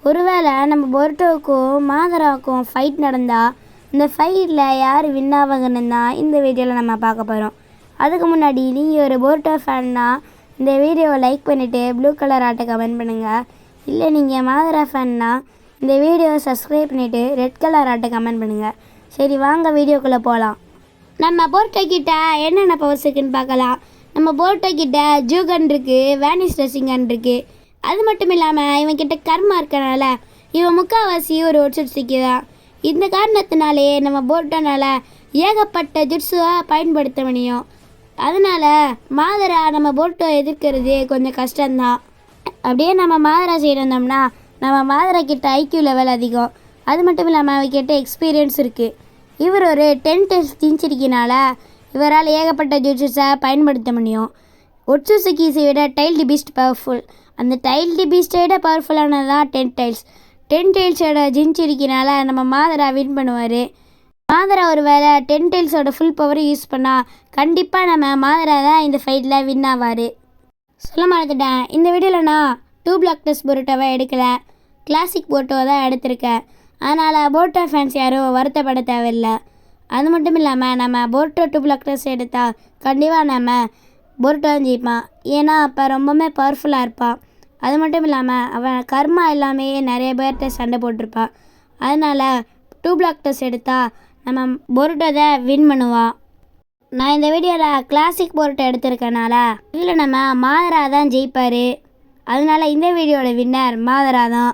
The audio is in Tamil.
ஒருவேளை நம்ம பொருட்டோவுக்கும் மாதராவுக்கும் ஃபைட் நடந்தால் இந்த ஃபைட்டில் யார் வின் ஆவாங்கன்னு தான் இந்த வீடியோவில் நம்ம பார்க்க போகிறோம். அதுக்கு முன்னாடி நீங்கள் ஒரு பொருட்டோ ஃபேன்னா இந்த வீடியோவை லைக் பண்ணிவிட்டு ப்ளூ கலர் ஆட்டை கமெண்ட் பண்ணுங்கள். இல்லை நீங்கள் மாதரா ஃபேன்னா இந்த வீடியோவை சப்ஸ்கிரைப் பண்ணிவிட்டு ரெட் கலர் ஆட்டை கமெண்ட் பண்ணுங்கள். சரி வாங்க வீடியோக்குள்ளே போகலாம். நம்ம பொருட்டோ கிட்ட என்னென்ன பவர்ஸ் இருக்குன்னு பார்க்கலாம். நம்ம பொருட்டோ கிட்ட ஜூகன் இருக்குது, வேனிஸ் ட்ரெஸ்ஸிங்கன் இருக்குது. அது மட்டும் இல்லாமல் இவன்கிட்ட கர்மா இருக்கனால இவன் முக்கால்வாசி ஒரு ஒட்சுட்சுக்கி தான். இந்த காரணத்தினாலே நம்ம பொருட்டோனால் ஏகப்பட்ட ஜுட்ஸுவை பயன்படுத்த முடியும். அதனால் மாதரா நம்ம பொருட்டோ எதிர்க்கிறது கொஞ்சம் கஷ்டம்தான். அப்படியே நம்ம மாதரா சைடு வந்தோம்னா நம்ம மாதரா கிட்ட ஐக்யூ லெவல் அதிகம். அது மட்டும் இல்லாமல் அவகிட்ட எக்ஸ்பீரியன்ஸ் இருக்குது. இவர் ஒரு 10 டெஸ்ட் ஜிஞ்சிருக்கினால இவரால் ஏகப்பட்ட ஜுட்ஸை பயன்படுத்த முடியும். ஒட்சுசுக்கிஸை விட டைல்டு பீஸ்ட் பவர்ஃபுல். அந்த டைல்டு பீஸ்ட்டை விட பவர்ஃபுல்லானது தான் 10 டைல்ஸ். 10 டைல்ஸோட ஜிஞ்சிருக்கினால நம்ம மாதரா வின் பண்ணுவார். மாதரா ஒரு வேளை 10 டைல்ஸோட ஃபுல் பவரை யூஸ் பண்ணால் கண்டிப்பாக நம்ம மாதரா தான் இந்த ஃபைட்டில் வின் ஆவார். சொல்ல மறந்துட்டேன், இந்த வீடியோவில் நான் 2 பிளாக் டெஸ்ட் பொருட்டோவை எடுக்கலை, கிளாசிக் பொருட்டோவை தான் எடுத்திருக்கேன். அதனால் பொருட்டோ ஃபேன்ஸ் யாரும் வருத்தப்பட தேவையில்லை. அது மட்டும் இல்லாமல் நம்ம பொருட்டோ 2 பிளாக் டெஸ்ட் எடுத்தால் கண்டிப்பாக நம்ம பொருட்டோ தான் ஜெயிப்பான். ஏன்னா அப்போ ரொம்பவுமே பவர்ஃபுல்லாக இருப்பான். அது மட்டும் இல்லாமல் அவன் கர்மா எல்லாமே நிறைய பேர்கிட்ட சண்டை போட்டிருப்பான். அதனால் 2 பிளாக் டெஸ்ட் எடுத்தால் நம்ம பொருட்டோ தான் வின் பண்ணுவான். நான் இந்த வீடியோவில் கிளாசிக் பொருட்டோ எடுத்திருக்கனால இதில் நம்ம மாதரா தான் ஜெயிப்பார். அதனால் இந்த வீடியோட வின்னர் மாதரா தான்.